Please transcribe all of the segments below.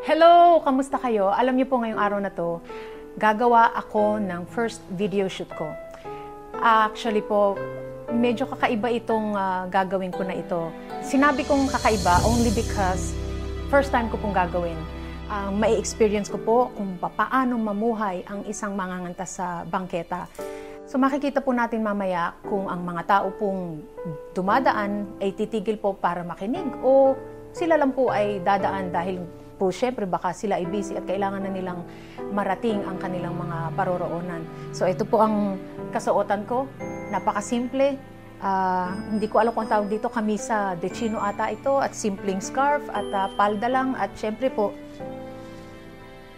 Hello! Kamusta kayo? Alam niyo po ngayong araw na to, gagawa ako ng first video shoot ko. Actually po, medyo kakaiba itong gagawin ko na ito. Sinabi kong kakaiba only because first time ko pong gagawin. May experience ko po kung paano mamuhay ang isang manganganta sa bangketa. So makikita po natin mamaya kung ang mga tao pong dumadaan ay titigil po para makinig o sila lang po ay dadaan dahil po syempre baka sila ay busy at kailangan na nilang marating ang kanilang mga paroroonan. So ito po ang kasuotan ko, napakasimple. Hindi ko alam kung tawag dito, kamisa de chino ata ito at simpleng scarf at palda lang at syempre po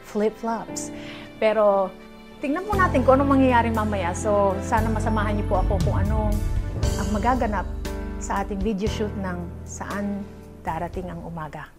flip-flops. Pero tingnan po natin kung anong mangyayari mamaya. So sana masamahan niyo po ako kung anong ang magaganap sa ating video shoot ng Saan Darating ang Umaga.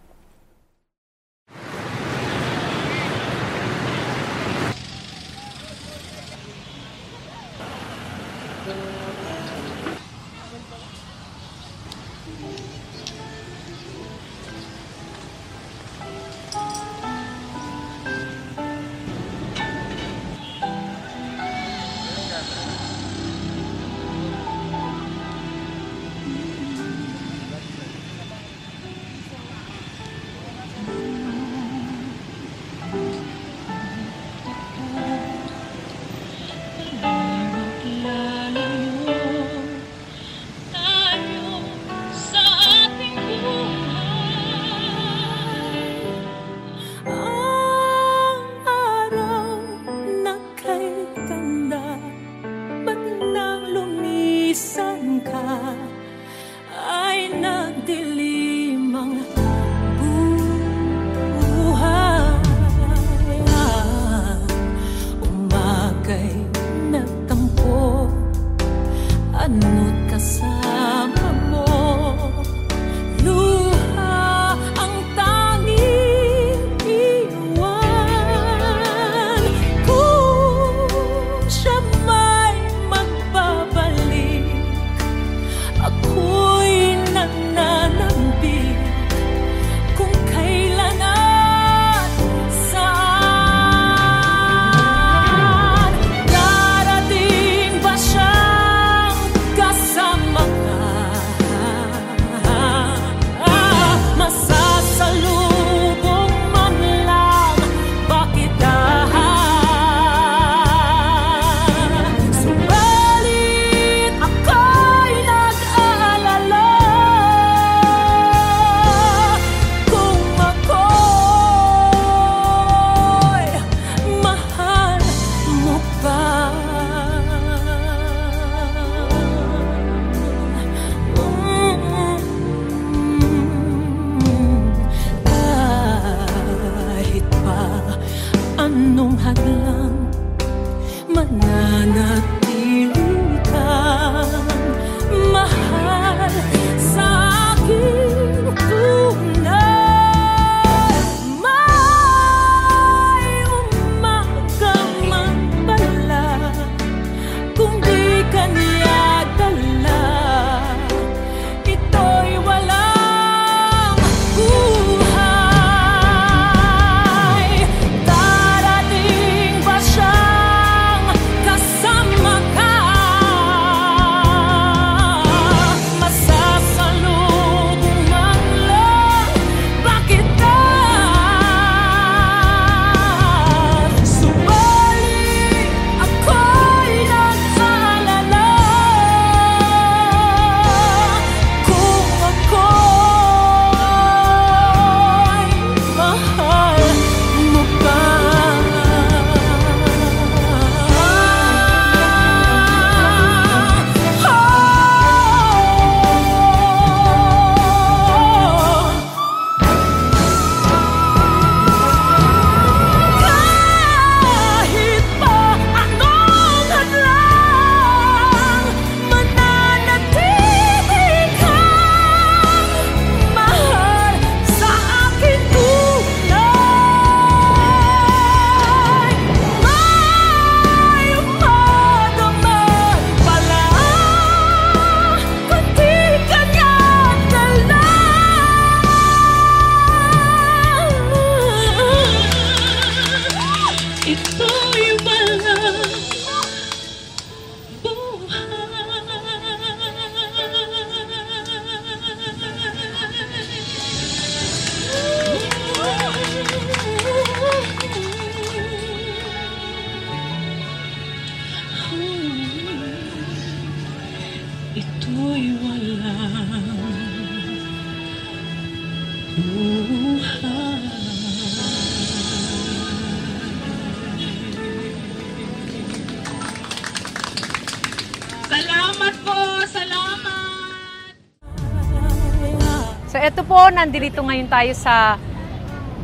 eto po, nandito ngayon tayo sa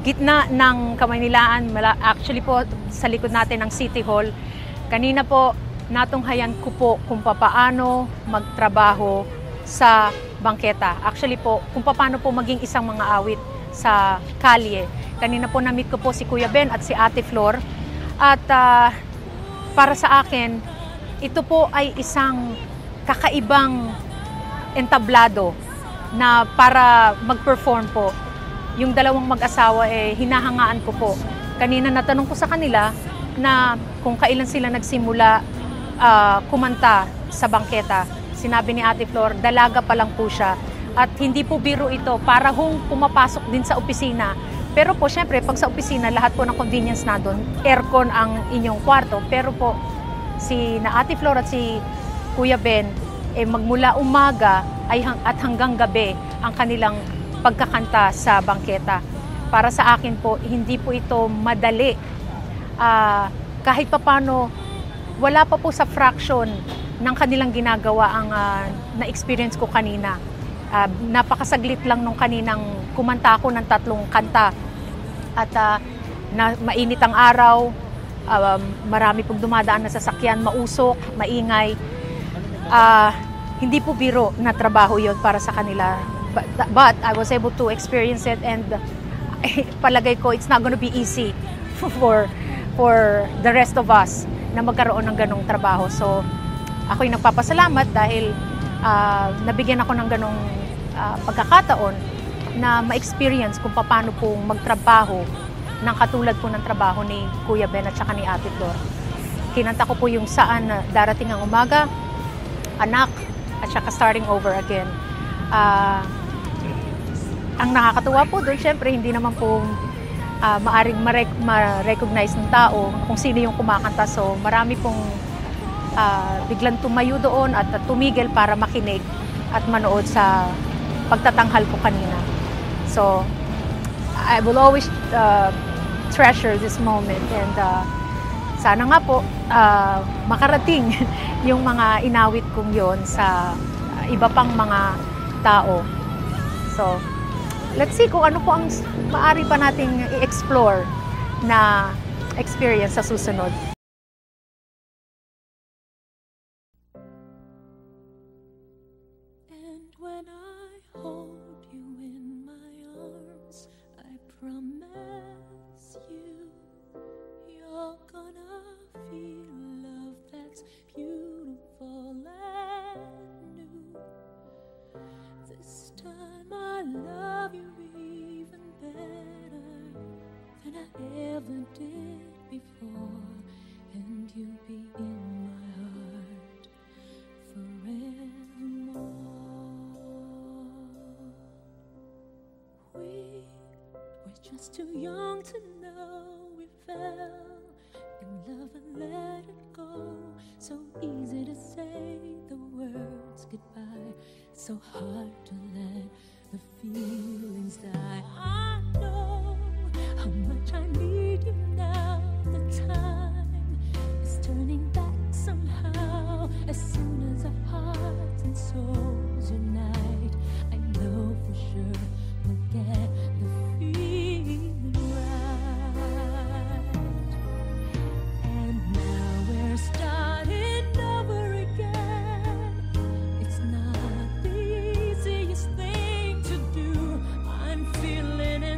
gitna ng Kamaynilaan. Actually po, sa likod natin ng City Hall. Kanina po, natunghayan ko po kung paano magtrabaho sa bangketa. Actually po, kung paano po maging isang mga awit sa kalye. Kanina po na-meet ko po si Kuya Ben at si Ate Flor. At para sa akin, ito po ay isang kakaibang entablado na para mag-perform po. Yung dalawang mag-asawa hinahangaan ko po. Kanina natanong ko sa kanila na kung kailan sila nagsimula kumanta sa bangketa. Sinabi ni Ate Flor, dalaga pa lang po siya. At hindi po biro ito, para pumapasok din sa opisina. Pero po, syempre, pag sa opisina, lahat po ng convenience na doon, aircon ang inyong kwarto. Pero po, na Ate Flor at si Kuya Ben, magmula umaga at hanggang gabi ang kanilang pagkakanta sa bangketa. Para sa akin po, hindi po ito madali. Kahit papano, wala pa po sa fraction ng kanilang ginagawa ang na-experience ko kanina. Napakasaglit lang nung kaninang kumanta ako ng 3 kanta. At mainit ang araw, marami pong dumadaan na sasakyan, mausok, maingay. Hindi po biro na trabaho yon para sa kanila. But I was able to experience it, and palagay ko it's not gonna be easy for the rest of us na magkaroon ng ganong trabaho. So ako'y nagpapasalamat dahil nabigyan ako ng ganong pagkakataon na ma-experience kung paano po magtrabaho ng katulad po ng trabaho ni Kuya Ben at saka ni Ate Flor. Kinanta ko po yung Saan Darating ang Umaga, Anak, at saka Starting Over Again. Ang nakakatuwa po doon, syempre, hindi naman po maaring ma-recognize ng tao kung sino yung kumakanta. So, marami pong biglang tumayo doon at tumigil para makinig at manood sa pagtatanghal ko kanina. So, I will always treasure this moment, and sana nga po makarating yung mga inawit kong yon sa iba pang mga tao. So, let's see kung ano po ang maaari pa nating i-explore na experience sa susunod. And when I hold you in my arms, I promise you're gonna feel love that's beautiful and new. This time I love you even better than I ever did before, and you'll be in my heart forevermore. We were just too young to know we fell in love and let it go. So easy to say the words goodbye, so hard to let the feelings die. I know how much I need you now. The time is turning back somehow. As soon as our hearts and souls unite, I know for sure we'll get the feeling right. And now we're starting over again. It's not the easiest thing to do. I'm feeling it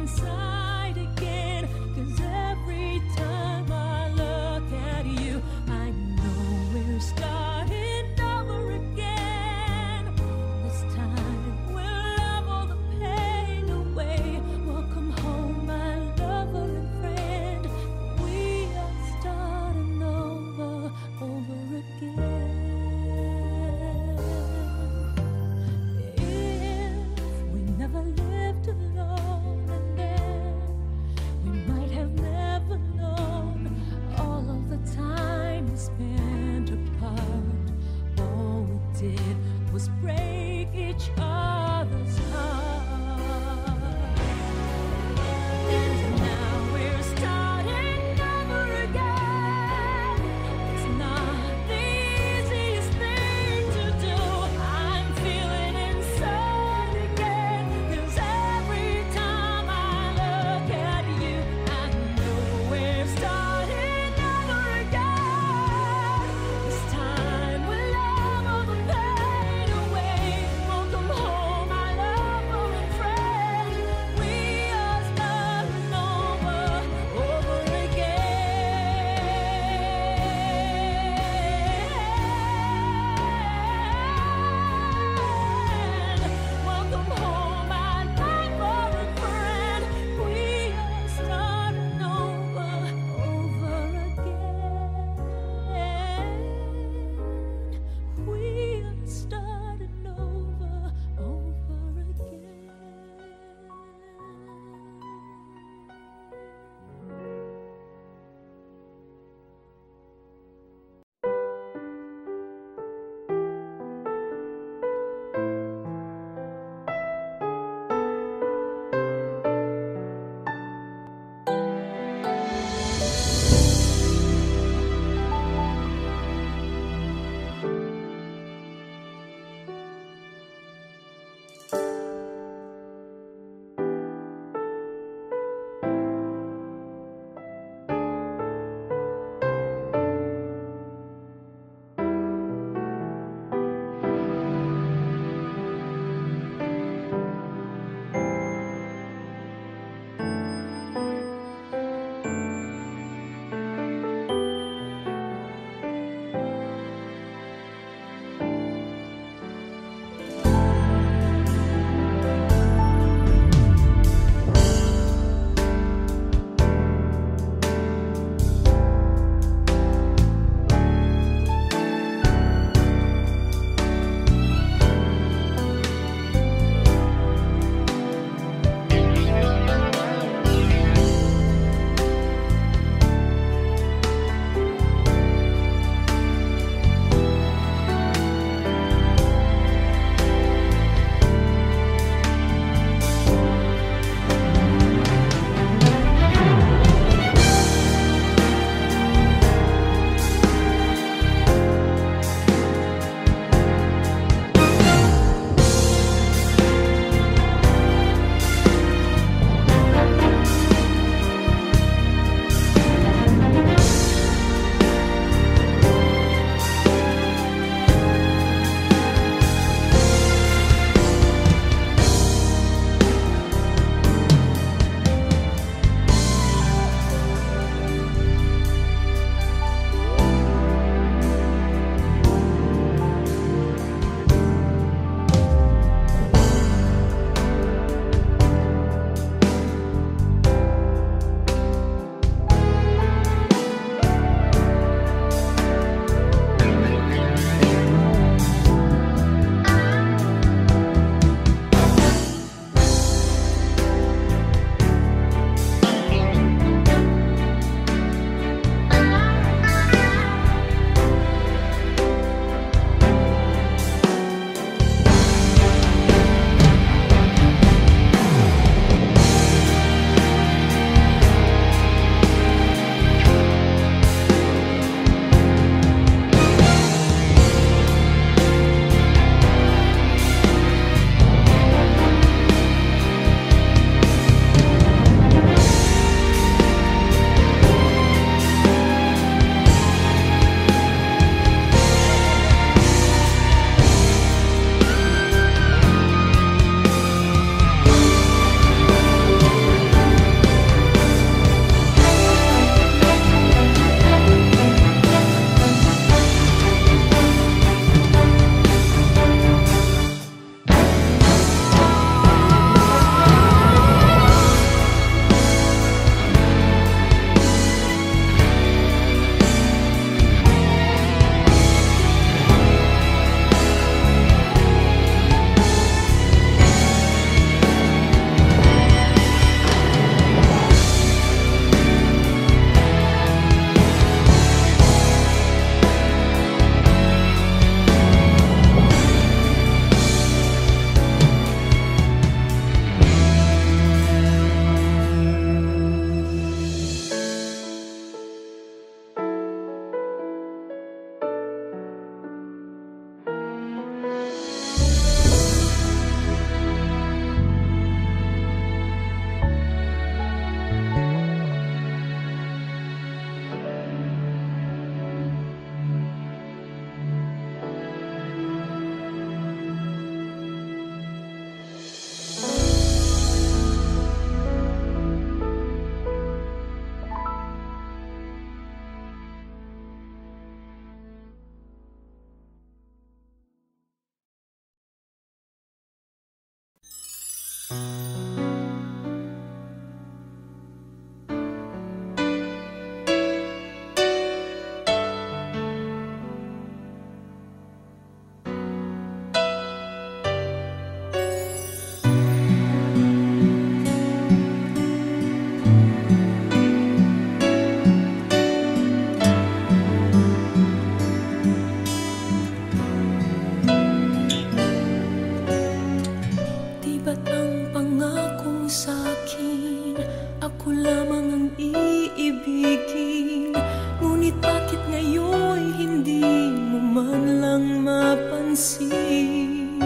lamang ang iibigin. Ngunit bakit ngayon hindi mo man lang mapansin?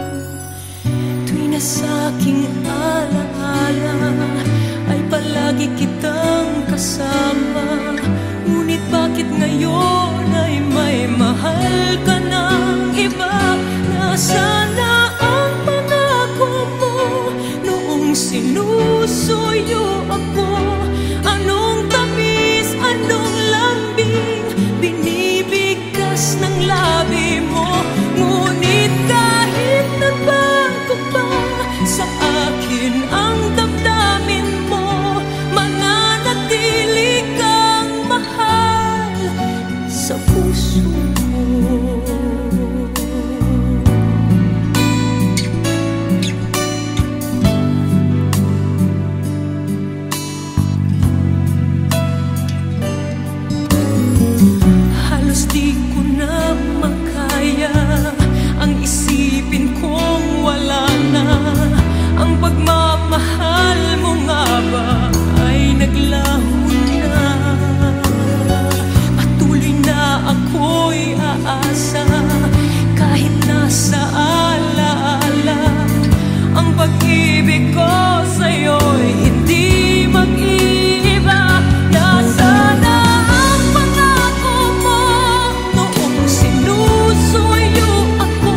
Tuwi na sa'king alaala ay palagi kitang kasama. Ngunit bakit ngayon ay may mahal ka ng iba? Nasaan na ang pangako mo noong sinusuyo ako? Anong tamis, anong lambing binibigkas ng labi mo? Ngunit kahit nagbago pa sa akin ang damdamin mo, mananatili kang mahal sa puso mo. Halos di ko na makaya ang isipin kong wala na ang pagmamahal mo. Nga ba ay naglaho na? Patuloy na ako'y aasa kahit nasa alaala ang pag-ibig ko sa'yo'y hindi mag-iiba. Nasaan na ang pangako mo noong sinusuyo ako?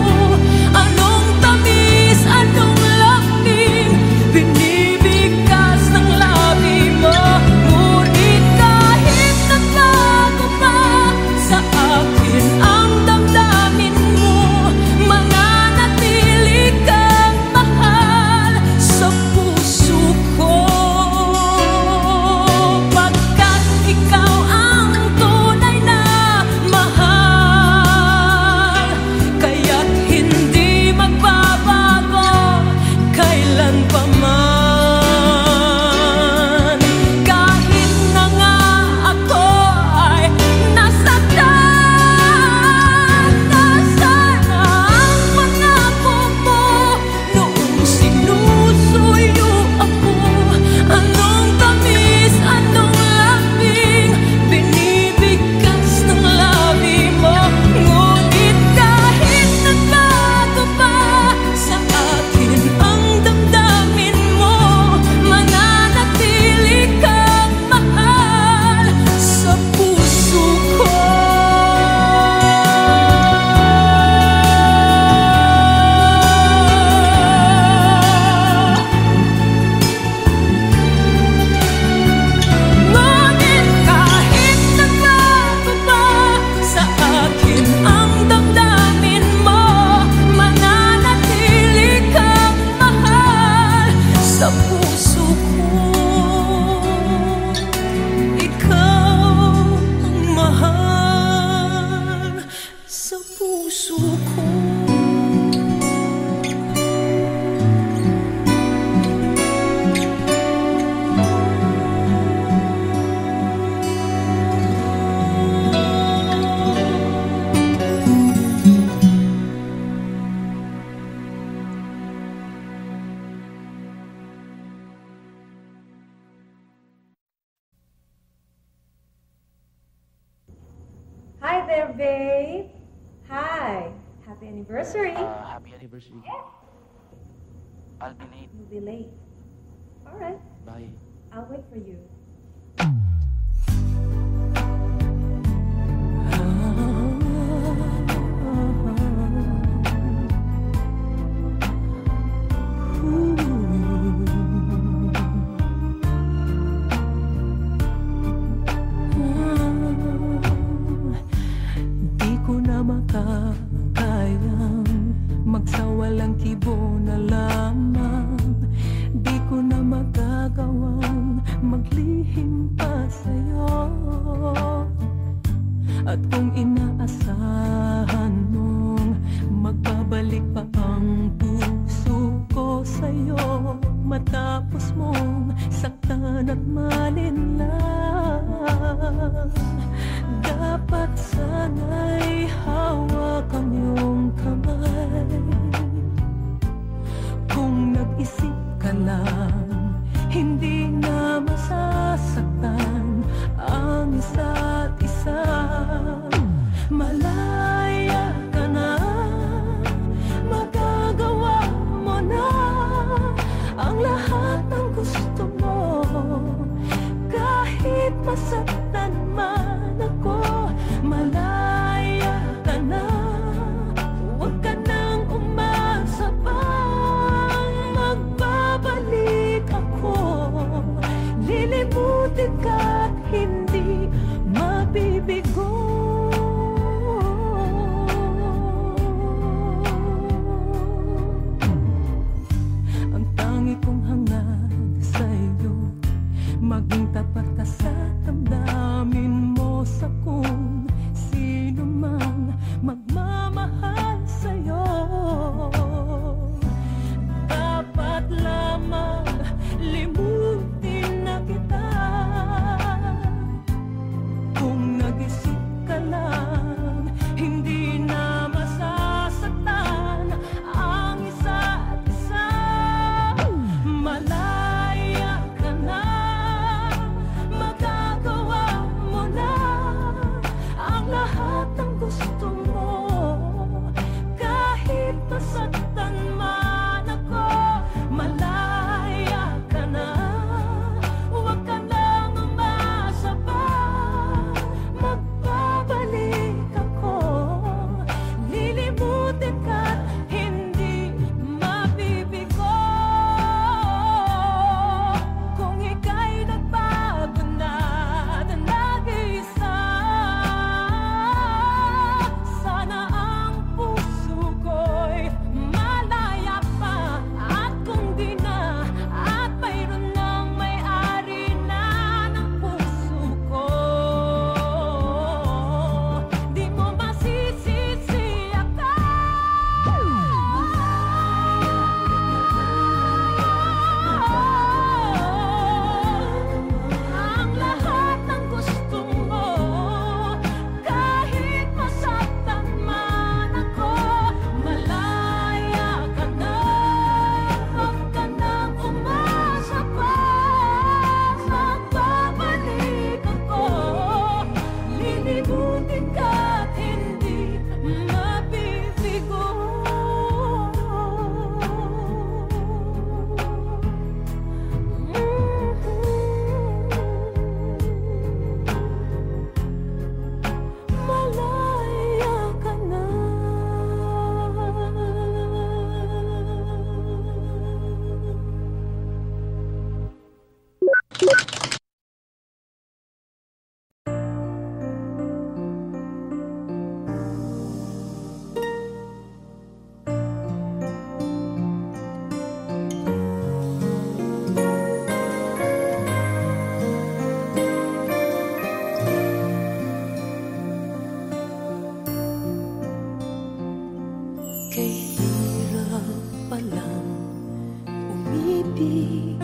Anong tamis, anong lambing binibigkas ng labi mo? Ngunit kahit nagbago pa sa akin ang damdamin mo, mananatili kang mahal sa puso ko. Pagkat ikaw ang tunay na mahal, kaya't hindi magbabago kailan pa man. Kahit na nga ako ay nasaktan, nasaan ang pangako mo noong sinusuyo ako? Anong tamis, anong lambing binibigkas ng labi mo? Ngunit kahit nagbago pa sa akin ang damdamin mo, mananatili kang mahal sa puso ko. Ngunit kahit nagbago pa sa akin ang damdamin mo, mananatili kang mahal sa puso ko. Ikaw ang mahal sa puso ko. Hi there, babe. Hi. Happy anniversary. Happy anniversary. I'll be late. You'll be late. All right. Bye. I'll wait for you. Di ko na makakayang magsawalang kibo na lamang. Di ko na magagawang maglihim pa sa'yo. At kung inaasahan mong magbabalik pa ang puso ko sa'yo, matapos mong saktan at malinlang, dapat sana'y hawak ang iyong kamay. Kung nag-isip ka lang, hindi na masasaktan. masaktan man ako, malaya ka na. Huwag ka nang umasa pang magbabalik ako. Lilimutin ka't hindi mabibigo. Ang tangi kong hangad sa'yo, maging tapat ka sa damdamin mo sa kung sino man magmamahal sa'yo. Dapat lamang limutin na kita. Kung nag-isip ka lang, hindi na masasaktan ang isa't isa. Malaya ka na, magagawa mo na ang lahat ng gusto mo. Kahit masaktan man ako, malaya ka na. Huwag ka nang umasa pa, magbabalik ako. Lilimutin ka't hindi mabibigo. Kung ika'y nagbago na at nag-iisa, sana ang puso ko'y malaya pa. At kung di na, at mayroon ng may-ari na ng puso ko, di mo masisisi ako. Ang lahat ng gusto mo, kahit masaktan man ako, malaya ka na. Huwag ka nang umasa pa, magbabalik ako. Lilimutin ka't hindi mabibigo. Malaya ka na. Kay hirap palang umibig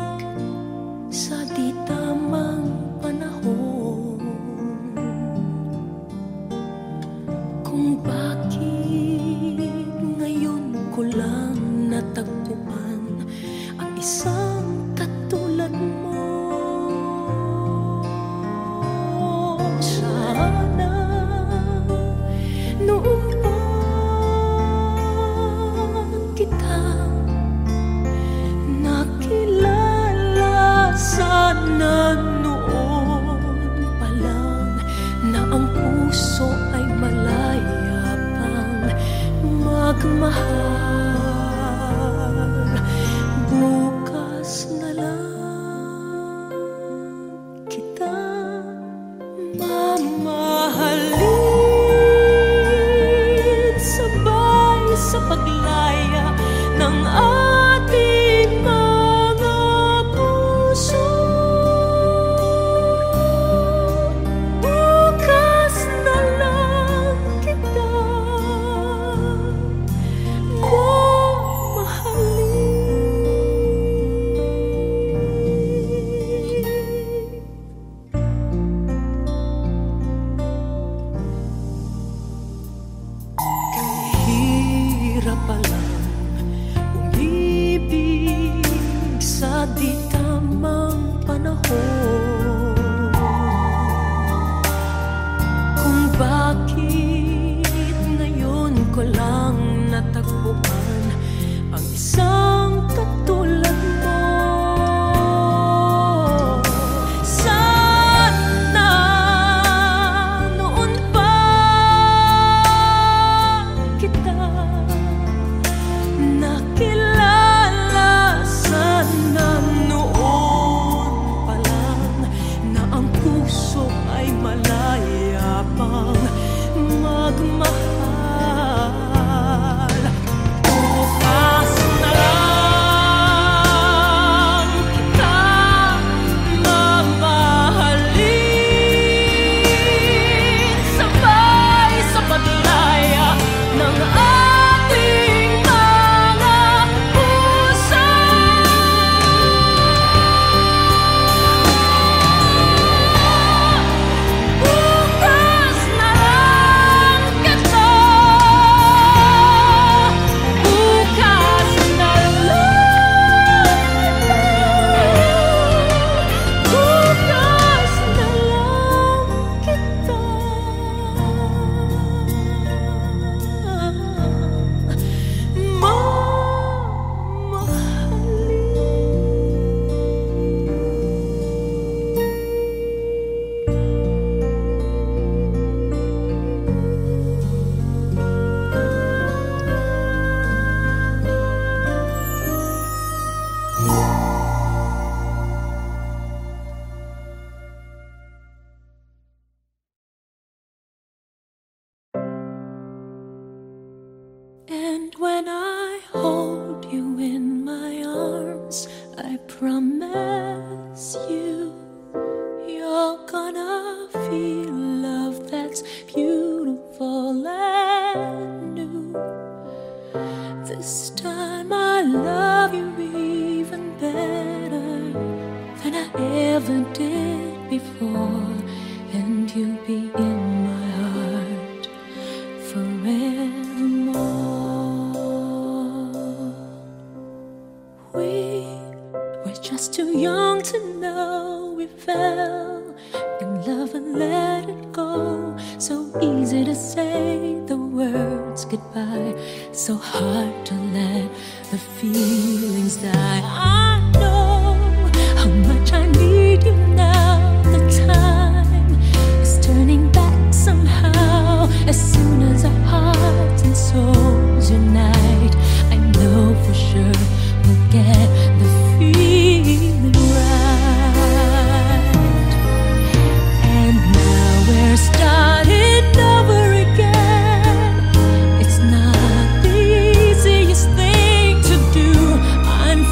sa di tamang panahon. Kung bakit ngayon ko lang natagpuan ang isang katulad mo. Sana noon pa kita nakilala, sana noon pa lang na ang puso ay malaya pang magmahal. Bukas na lang kita mamahalin, sabay sa paglaya ng ating mga puso. Bukas na lang kita Sana pang magmahal. Bukas na lang kita mamahalin, sabay sa paglaya ng ating mga puso. Bukas na lang kita, bukas na lang, bukas na lang kita And when I hold you in my arms, I promise you, you're gonna feel love that's beautiful and new. This time I love you even better than I ever did before, and you'll be in my heart forevermore. We were just too young to know we fell in love and let it go. So easy to say the words goodbye, so hard to let the feelings die. I know how much I need you now. The time is turning back somehow. As soon as our hearts and souls unite, I know for sure we'll get the feeling right. And now we're starting over again. It's not the easiest thing to do. I'm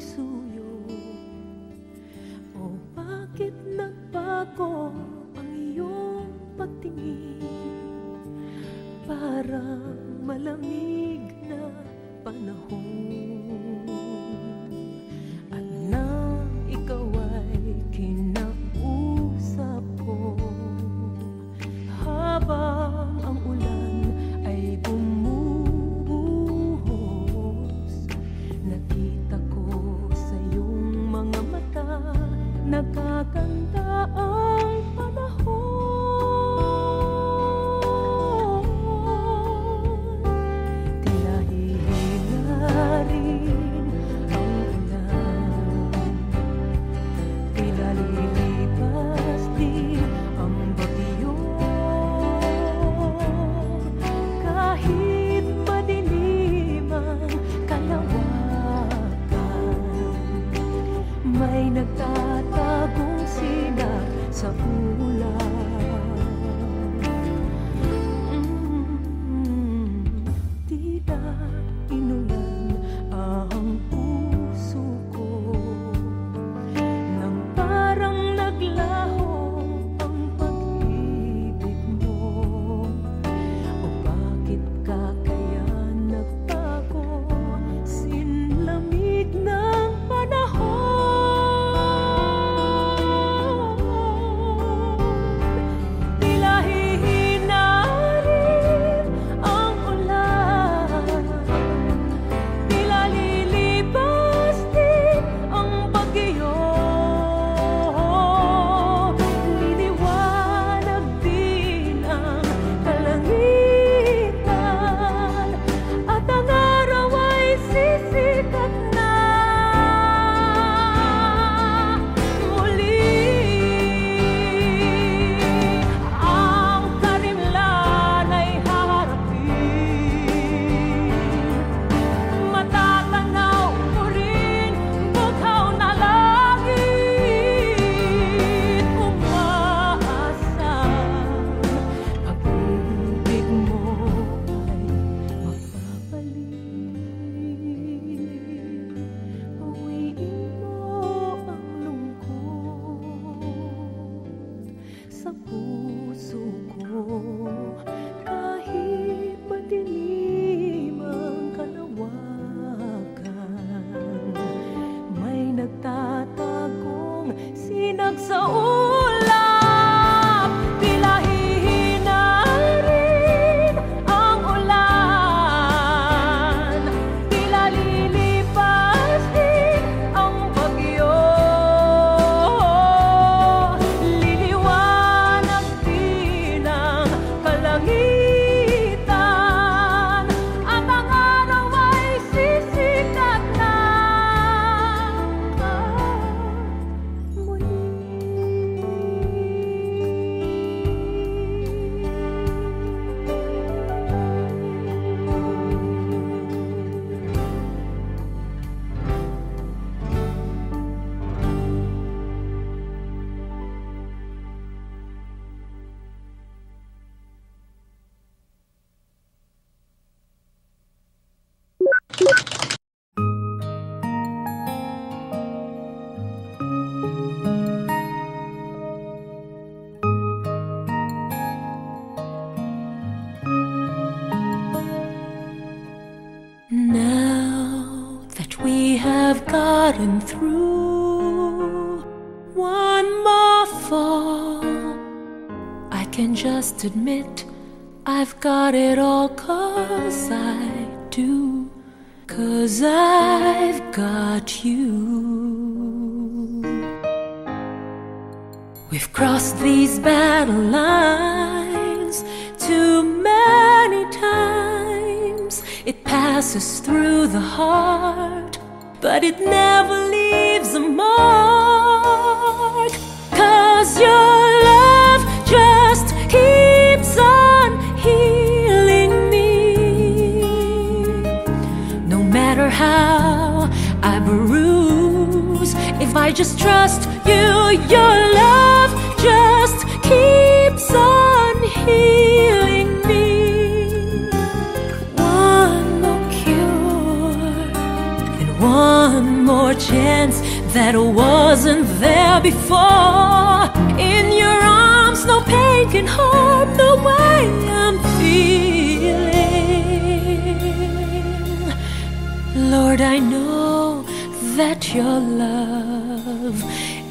nagsuyo? O bakit nagbago ang iyong pagtingin? Parang malamig na panahon. At nang ikaw ay kinausap ko, habang ang ulan ay bumubuhos, nakita ko sa iyong mga mata, nagkaganda ang panahon. Tila hihina rin ang ulan, tila lilipas din ang bagyo. Kahit madilim ang kalawakan, may nagtatagong sinag sa ulan. Tila inulan ang puso ko, nang parang naglaho ang pag-ibig mo. O bakit ka kaya nagbago? Sinlamig ng panahon. Tila hihina rin ang ulan, tila lilipas din ang bagyo. Liliwanag din ang kalangitan, at ang araw ay sisikat na muli. Ang karimlan ay haharapin, matatanaw mo rin bughaw na langit. Umaasang pag-ibig mo ay mapapalik. Bawiin mo ang lungkot sa puso ko. Kahit madilim ang kalawakan, may nagtatagong sinag sa ulap. Tila hihina rin ang ulan, tila lilipas din ang bagyo. Liliwanag din ang kalangitan, at ang araw ay sisikat na muli. Now that we have gotten through one more fall, I can just admit I've got it all, 'cause I do. 'Cause I've got you. We've crossed these battle lines too many times. It passes through the heart, but it never leaves a mark. 'Cause your love just keeps on healing me. No matter how I bruise, if I just trust you, your love just keeps on healing me. One more cure and one one more chance that wasn't there before. In your arms, no pain can harm the way I'm feeling. Lord, I know that your love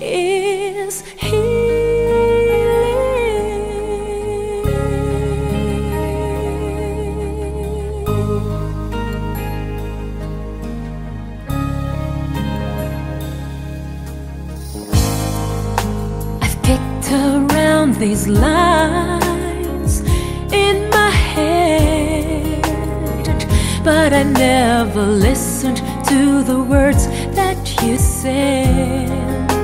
is around these lines in my head, but I never listened to the words that you said.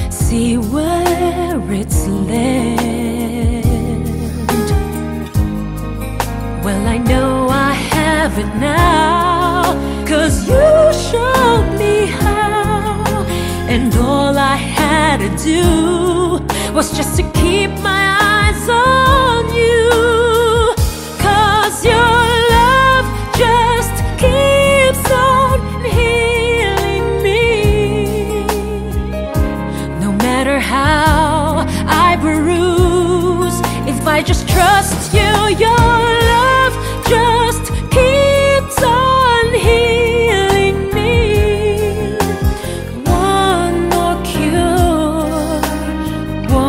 See where it's led. Well, I know I have it now, 'cause you showed me how, and all I had to do was just to keep my eyes on you. 'Cause your love just keeps on healing me. No matter how I bruise, if I just trust you, your love just keeps on healing me. One more cure,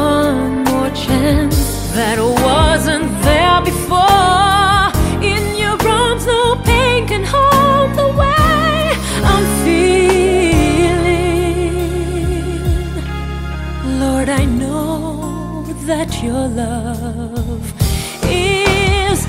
one more chance that wasn't there before. In your arms, no pain can harm the way I'm feeling. Lord, I know that your love is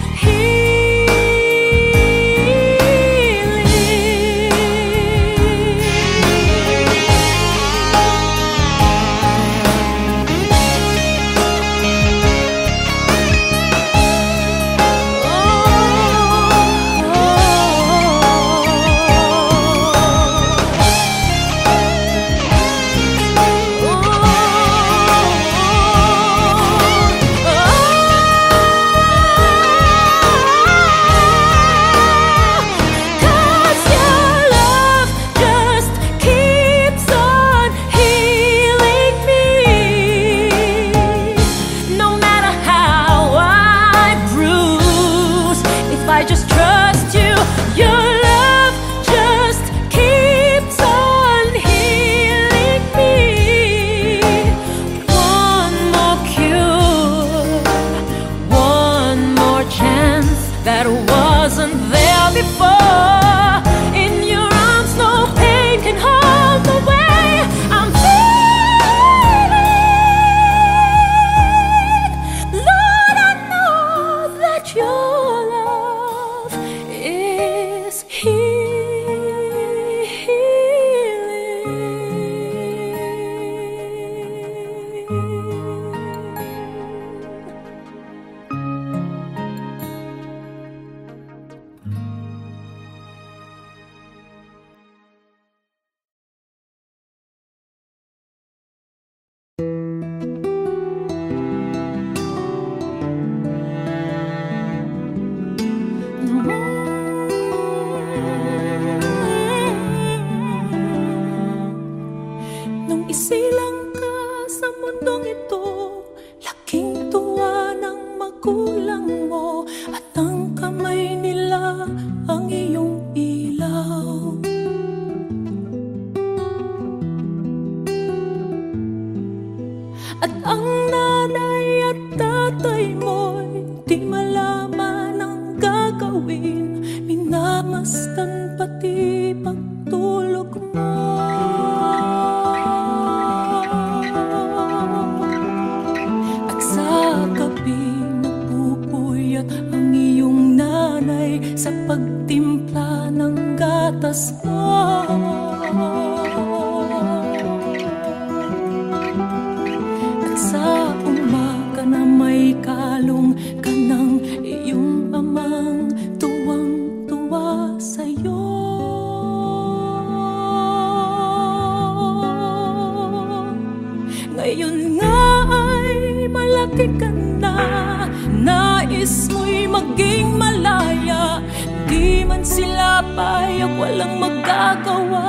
Di man sila payag, walang magagawa.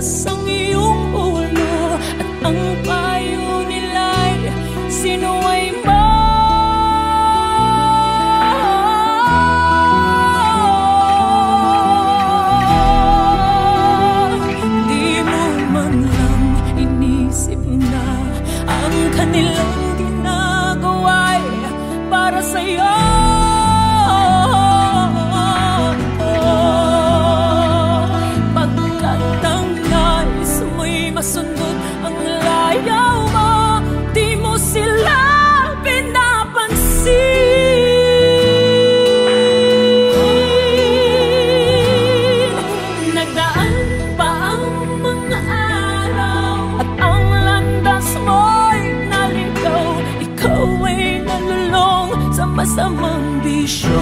matigas ang iyong ulo at ang payo nila'y sinuway mo. Di mo man lang inisip na ang kanilang ginagawa'y para sa'yo. Masundot ang layaw mo, di mo sila pinapansin. Nagdaan pa ang mga araw at ang landas mo'y naligaw. Ikaw ay nalulong sa masamang bisyo.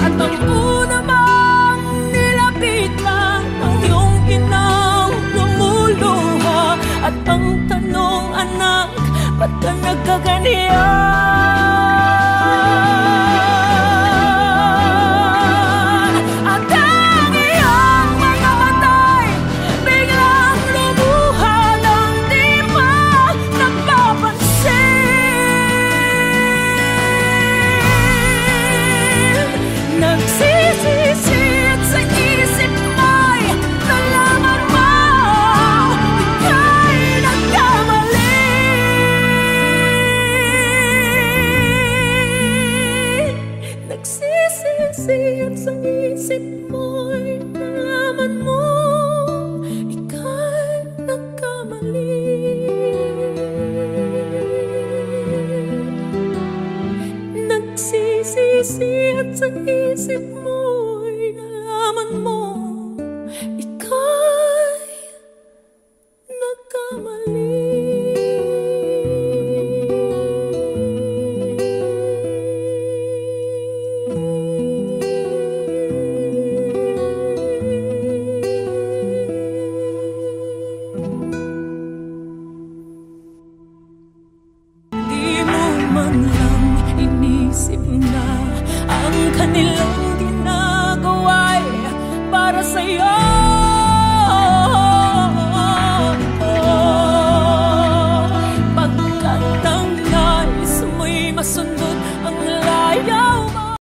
At ang una mang nilapit na ang iyong inang lumuluha. At ang tanong, anak, ba't ka nagkaganyan? At ang iyong mga matay biglang lumuha nang di mo napapansin. Nagsisisi at sa isip mo'y nalaman mo ika'y nagkamali. Nagsisisi at sa isip mo'y nalaman mo ika'y nagkamali. Nagsisisi at sa isip mo'y nalaman mo ika'y nagkamali. Di mo man lang inisip na ang kanilang ginagawa'y para sa'yo.